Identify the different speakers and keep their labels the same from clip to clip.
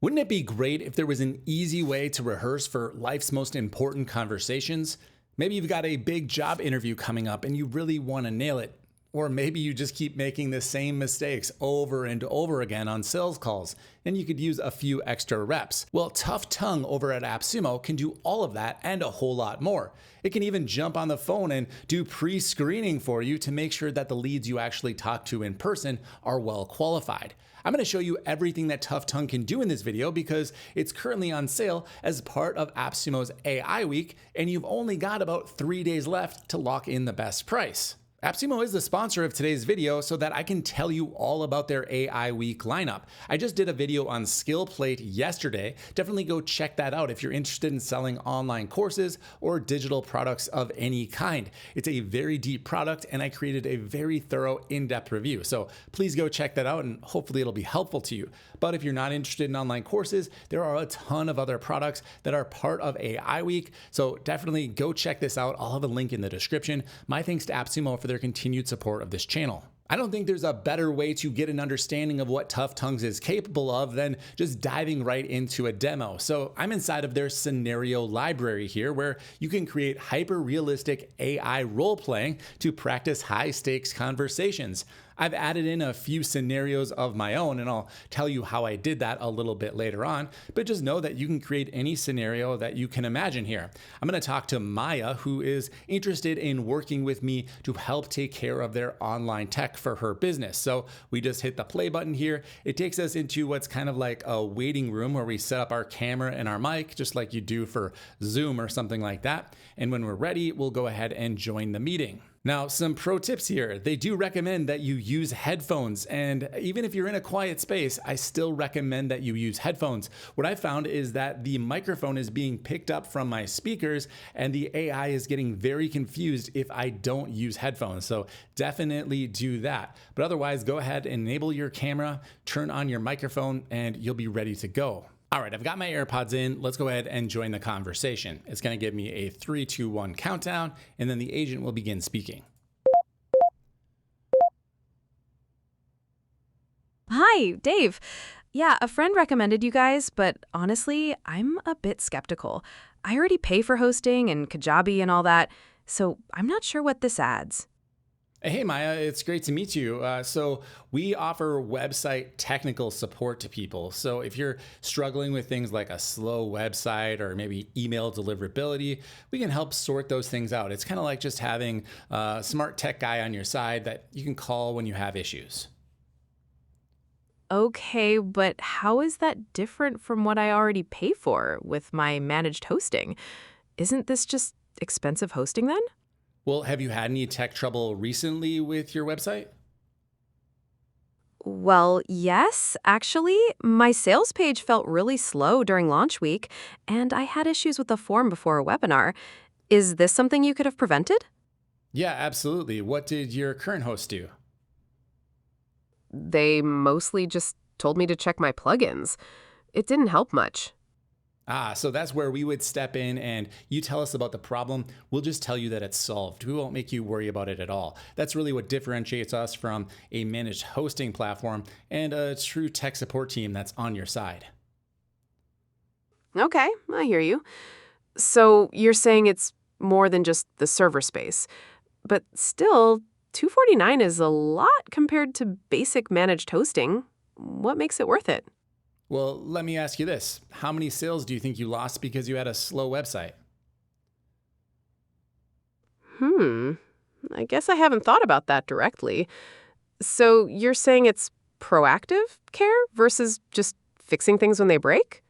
Speaker 1: Wouldn't it be great if there was an easy way to rehearse for life's most important conversations? Maybe you've got a big job interview coming up and you really want to nail it. Or maybe you just keep making the same mistakes over and over again on sales calls, and you could use a few extra reps. Well, Tough Tongue over at AppSumo can do all of that and a whole lot more. It can even jump on the phone and do pre-screening for you to make sure that the leads you actually talk to in person are well qualified. I'm going to show you everything that Tough Tongue can do in this video because it's currently on sale as part of AppSumo's AI Week, and you've only got about 3 days left to lock in the best price. AppSumo is the sponsor of today's video so that I can tell you all about their AI Week lineup. I just did a video on Skillplate yesterday. Definitely go check that out if you're interested in selling online courses or digital products of any kind. It's a very deep product and I created a very thorough in-depth review. So please go check that out and hopefully it'll be helpful to you. But if you're not interested in online courses, there are a ton of other products that are part of AI Week. So definitely go check this out. I'll have a link in the description. My thanks to AppSumo for their continued support of this channel. I don't think there's a better way to get an understanding of what Tough Tongues is capable of than just diving right into a demo. So I'm inside of their scenario library here where you can create hyper-realistic AI role-playing to practice high-stakes conversations. I've added in a few scenarios of my own, and I'll tell you how I did that a little bit later on, but just know that you can create any scenario that you can imagine here. I'm going to talk to Maya, who is interested in working with me to help take care of their online tech for her business. So we just hit the play button here. It takes us into what's kind of like a waiting room where we set up our camera and our mic, just like you do for Zoom or something like that. And when we're ready, we'll go ahead and join the meeting. Now, some pro tips here. They do recommend that you use headphones, and even if you're in a quiet space, I still recommend that you use headphones. What I found is that the microphone is being picked up from my speakers, and the AI is getting very confused if I don't use headphones. So definitely do that. But otherwise, go ahead and enable your camera, turn on your microphone, and you'll be ready to go. All right, I've got my AirPods in. Let's go ahead and join the conversation. It's going to give me a 3, 2, 1 countdown, and then the agent will begin speaking.
Speaker 2: Hi, Dave. Yeah, a friend recommended you guys, but honestly, I'm a bit skeptical. I already pay for hosting and Kajabi and all that, so I'm not sure what this adds.
Speaker 1: Hey Maya, it's great to meet you. So we offer website technical support to people. So if you're struggling with things like a slow website or maybe email deliverability, we can help sort those things out. It's kind of like just having a smart tech guy on your side that you can call when you have issues.
Speaker 2: Okay, but how is that different from what I already pay for with my managed hosting? Isn't this just expensive hosting then?
Speaker 1: Well, have you had any tech trouble recently with your website?
Speaker 2: Well, yes, actually. My sales page felt really slow during launch week, and I had issues with the form before a webinar. Is this something you could have prevented?
Speaker 1: Yeah, absolutely. What did your current host do?
Speaker 2: They mostly just told me to check my plugins. It didn't help much.
Speaker 1: So that's where we would step in and you tell us about the problem. We'll just tell you that it's solved. We won't make you worry about it at all. That's really what differentiates us from a managed hosting platform and a true tech support team that's on your side.
Speaker 2: Okay, I hear you. So you're saying it's more than just the server space. But still, $249 is a lot compared to basic managed hosting. What makes it worth it?
Speaker 1: Well, let me ask you this. How many sales do you think you lost because you had a slow website?
Speaker 2: I guess I haven't thought about that directly. So you're saying it's proactive care versus just fixing things when they break?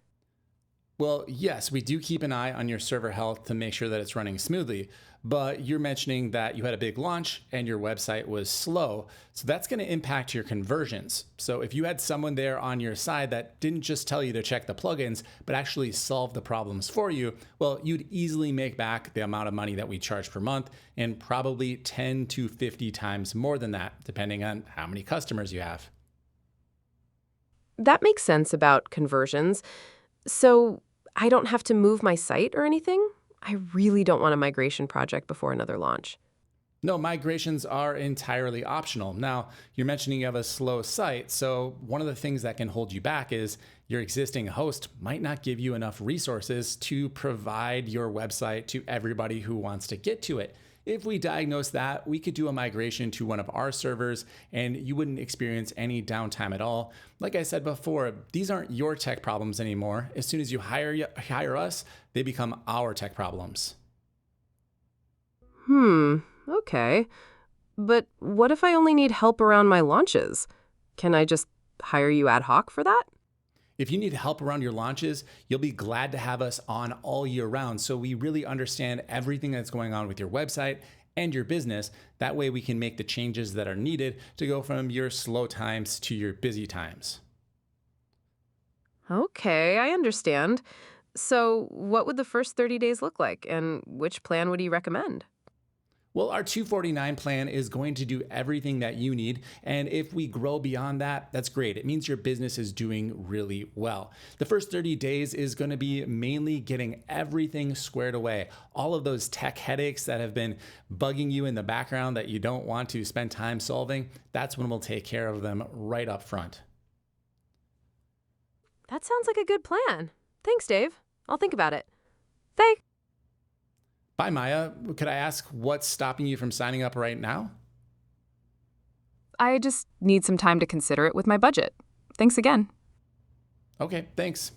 Speaker 1: Well, yes, we do keep an eye on your server health to make sure that it's running smoothly, but you're mentioning that you had a big launch and your website was slow, so that's going to impact your conversions. So if you had someone there on your side that didn't just tell you to check the plugins, but actually solve the problems for you, well, you'd easily make back the amount of money that we charge per month and probably 10 to 50 times more than that, depending on how many customers you have.
Speaker 2: That makes sense about conversions. So I don't have to move my site or anything? I really don't want a migration project before another launch.
Speaker 1: No, migrations are entirely optional. Now, you're mentioning you have a slow site, so one of the things that can hold you back is Your existing host might not give you enough resources to provide your website to everybody who wants to get to it. If we diagnose that, we could do a migration to one of our servers and you wouldn't experience any downtime at all. Like I said before, these aren't your tech problems anymore. As soon as you hire us, they become our tech problems.
Speaker 2: Okay. But what if I only need help around my launches? Can I just hire you ad hoc for that?
Speaker 1: If you need help around your launches, you'll be glad to have us on all year round. So we really understand everything that's going on with your website and your business. That way we can make the changes that are needed to go from your slow times to your busy times.
Speaker 2: Okay, I understand. So, what would the first 30 days look like, and which plan would you recommend?
Speaker 1: Well, our 249 plan is going to do everything that you need. And if we grow beyond that, that's great. It means your business is doing really well. The first 30 days is going to be mainly getting everything squared away. All of those tech headaches that have been bugging you in the background that you don't want to spend time solving, that's when we'll take care of them right up front.
Speaker 2: That sounds like a good plan. Thanks, Dave. I'll think about it. Thanks.
Speaker 1: Bye, Maya. Could I ask what's stopping you from signing up right now?
Speaker 3: I just need some time to consider it with my budget. Thanks again.
Speaker 1: Okay, thanks.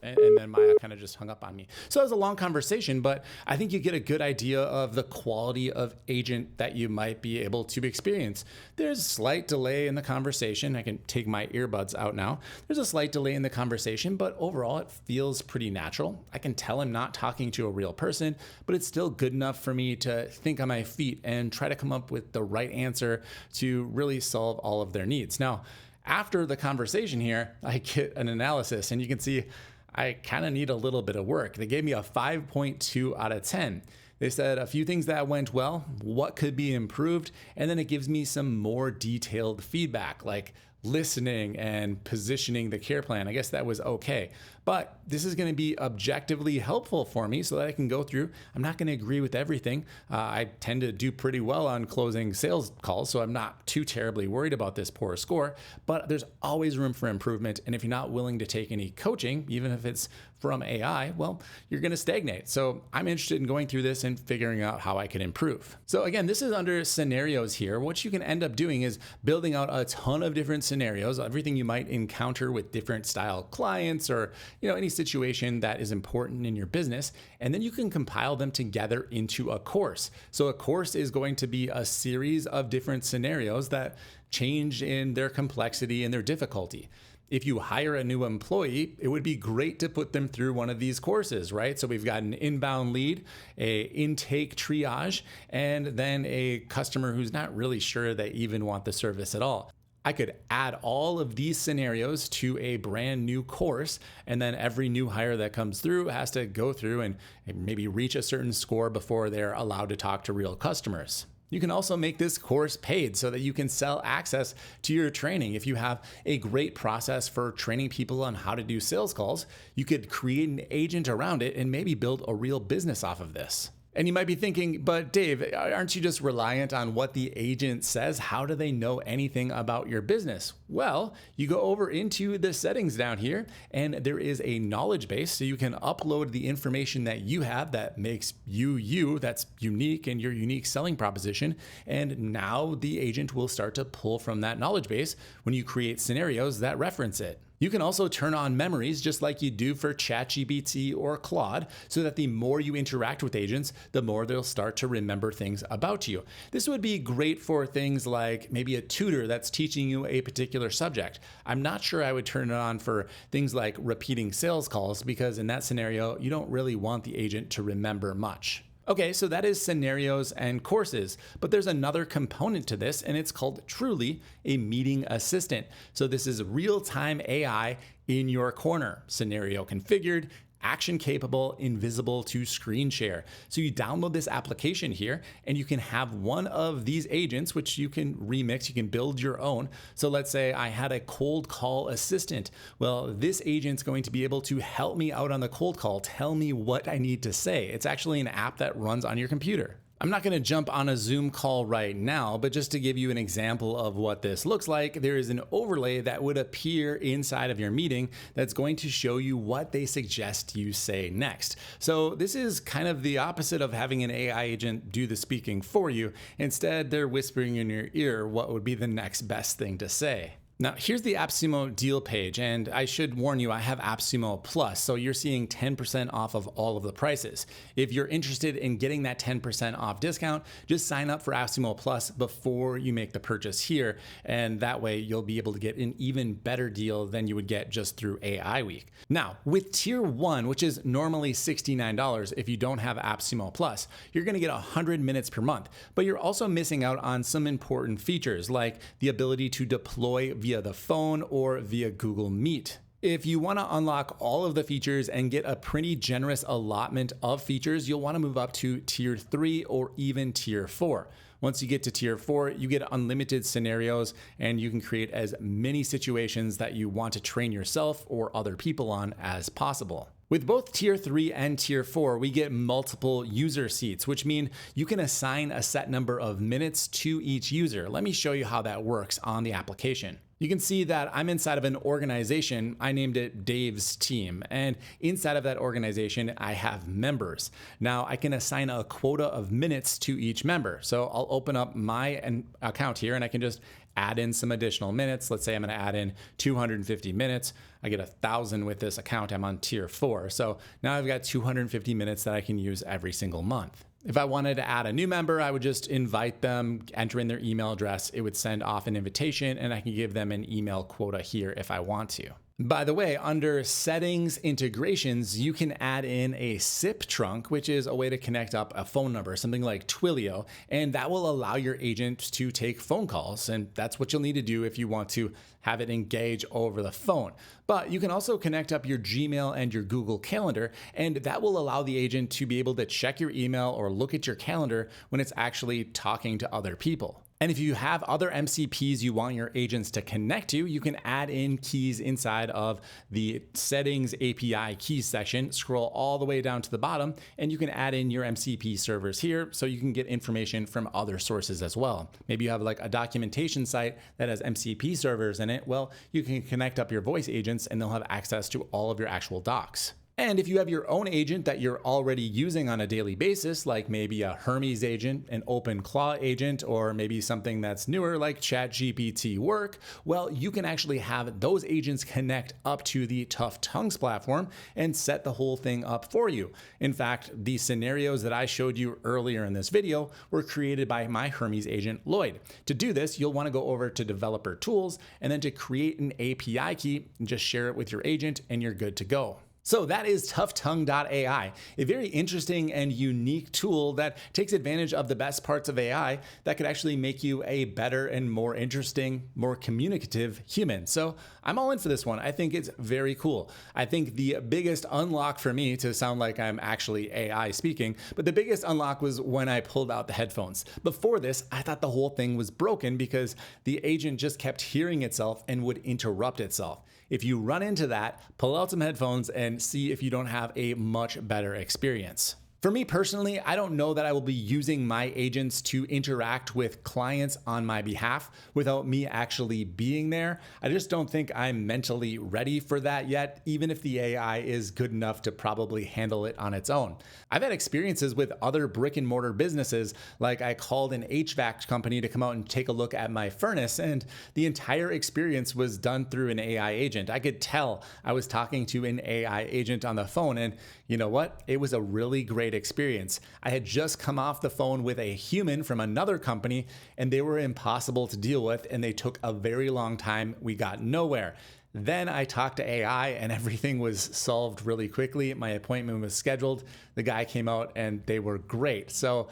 Speaker 1: And then Maya kind of just hung up on me. So it was a long conversation, but I think you get a good idea of the quality of agent that you might be able to experience. There's a slight delay in the conversation. I can take my earbuds out now. There's a slight delay in the conversation, but overall it feels pretty natural. I can tell I'm not talking to a real person, but it's still good enough for me to think on my feet and try to come up with the right answer to really solve all of their needs. Now, after the conversation here, I get an analysis and you can see I kind of need a little bit of work. They gave me a 5.2 out of 10. They said a few things that went well, what could be improved, and then it gives me some more detailed feedback like listening and positioning the care plan. I guess that was okay. But this is going to be objectively helpful for me so that I can go through. I'm not going to agree with everything. I tend to do pretty well on closing sales calls, so I'm not too terribly worried about this poor score, but there's always room for improvement. And if you're not willing to take any coaching, even if it's from AI, well, you're going to stagnate. So I'm interested in going through this and figuring out how I can improve. So again, this is under scenarios here. What you can end up doing is building out a ton of different scenarios, everything you might encounter with different style clients or any situation that is important in your business, and then you can compile them together into a course. So a course is going to be a series of different scenarios that change in their complexity and their difficulty. If you hire a new employee, it would be great to put them through one of these courses, right? So we've got an inbound lead, a intake triage, and then a customer who's not really sure they even want the service at all. I could add all of these scenarios to a brand new course, and then every new hire that comes through has to go through and maybe reach a certain score before they're allowed to talk to real customers. You can also make this course paid so that you can sell access to your training. If you have a great process for training people on how to do sales calls, you could create an agent around it and maybe build a real business off of this. And you might be thinking, but Dave, aren't you just reliant on what the agent says? How do they know anything about your business? Well, you go over into the settings down here and there is a knowledge base. So you can upload the information that you have that makes you, that's unique and your unique selling proposition. And now the agent will start to pull from that knowledge base when you create scenarios that reference it. You can also turn on memories just like you do for ChatGPT or Claude so that the more you interact with agents, the more they'll start to remember things about you. This would be great for things like maybe a tutor that's teaching you a particular subject. I'm not sure I would turn it on for things like repeating sales calls because in that scenario, you don't really want the agent to remember much. Okay, so that is scenarios and courses, but there's another component to this and it's called Truly, a meeting assistant. So this is real-time AI in your corner, scenario configured, action capable, invisible to screen share. So you download this application here and you can have one of these agents, which you can remix, you can build your own. So let's say I had a cold call assistant. Well, this agent's going to be able to help me out on the cold call, tell me what I need to say. It's actually an app that runs on your computer. I'm not going to jump on a Zoom call right now, but just to give you an example of what this looks like, there is an overlay that would appear inside of your meeting that's going to show you what they suggest you say next. So this is kind of the opposite of having an AI agent do the speaking for you. Instead, they're whispering in your ear what would be the next best thing to say. Now, here's the AppSumo deal page, and I should warn you, I have AppSumo Plus, so you're seeing 10% off of all of the prices. If you're interested in getting that 10% off discount, just sign up for AppSumo Plus before you make the purchase here, and that way you'll be able to get an even better deal than you would get just through AI Week. Now, with Tier 1, which is normally $69 if you don't have AppSumo Plus, you're going to get 100 minutes per month, but you're also missing out on some important features like the ability to deploy via the phone or via Google Meet. If you want to unlock all of the features and get a pretty generous allotment of features, you'll want to move up to Tier 3 or even Tier 4. Once you get to Tier 4, you get unlimited scenarios and you can create as many situations that you want to train yourself or other people on as possible. With both Tier 3 and Tier 4, we get multiple user seats, which mean you can assign a set number of minutes to each user. Let me show you how that works on the application. You can see that I'm inside of an organization. I named it Dave's Team. And inside of that organization, I have members. Now I can assign a quota of minutes to each member. So I'll open up my account here and I can just add in some additional minutes. Let's say I'm going to add in 250 minutes. I get 1,000 with this account. I'm on Tier 4. So now I've got 250 minutes that I can use every single month. If I wanted to add a new member, I would just invite them, enter in their email address. It would send off an invitation and I can give them an email quota here if I want to. By the way, under Settings Integrations, you can add in a SIP trunk, which is a way to connect up a phone number, something like Twilio, and that will allow your agent to take phone calls. And that's what you'll need to do if you want to have it engage over the phone. But you can also connect up your Gmail and your Google Calendar, and that will allow the agent to be able to check your email or look at your calendar when it's actually talking to other people. And if you have other MCPs you want your agents to connect to, you can add in keys inside of the Settings API Keys section, scroll all the way down to the bottom, and you can add in your MCP servers here so you can get information from other sources as well. Maybe you have like a documentation site that has MCP servers in it. Well, you can connect up your voice agents and they'll have access to all of your actual docs. And if you have your own agent that you're already using on a daily basis, like maybe a Hermes agent, an OpenClaw agent, or maybe something that's newer like ChatGPT Work, well, you can actually have those agents connect up to the Tough Tongues platform and set the whole thing up for you. In fact, the scenarios that I showed you earlier in this video were created by my Hermes agent, Lloyd. To do this, you'll want to go over to Developer Tools and then to create an API key and just share it with your agent and you're good to go. So that is toughtongue.ai, a very interesting and unique tool that takes advantage of the best parts of AI that could actually make you a better and more interesting, more communicative human. So I'm all in for this one. I think it's very cool. I think the biggest unlock for me, to sound like I'm actually AI speaking, but the biggest unlock was when I pulled out the headphones. Before this, I thought the whole thing was broken because the agent just kept hearing itself and would interrupt itself. If you run into that, pull out some headphones and see if you don't have a much better experience. For me personally, I don't know that I will be using my agents to interact with clients on my behalf without me actually being there. I just don't think I'm mentally ready for that yet, even if the AI is good enough to probably handle it on its own. I've had experiences with other brick and mortar businesses, like I called an HVAC company to come out and take a look at my furnace, and the entire experience was done through an AI agent. I could tell I was talking to an AI agent on the phone, and you know what? It was a really great experience. I had just come off the phone with a human from another company and they were impossible to deal with and they took a very long time. We got nowhere. Then I talked to AI and everything was solved really quickly. My appointment was scheduled. The guy came out and they were great. So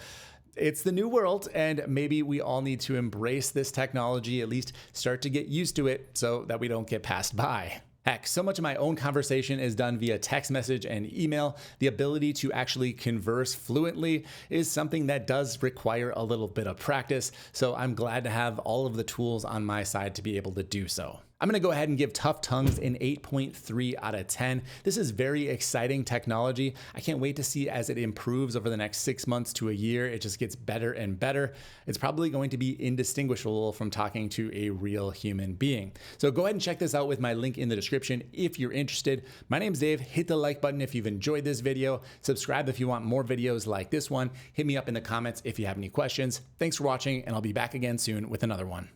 Speaker 1: it's the new world and maybe we all need to embrace this technology, at least start to get used to it so that we don't get passed by. Heck, so much of my own conversation is done via text message and email. The ability to actually converse fluently is something that does require a little bit of practice, so I'm glad to have all of the tools on my side to be able to do so. I'm gonna go ahead and give Tough Tongues an 8.3 out of 10. This is very exciting technology. I can't wait to see as it improves over the next 6 months to a year. It just gets better and better. It's probably going to be indistinguishable from talking to a real human being. So go ahead and check this out with my link in the description if you're interested. My name's Dave. Hit the like button if you've enjoyed this video. Subscribe if you want more videos like this one. Hit me up in the comments if you have any questions. Thanks for watching, and I'll be back again soon with another one.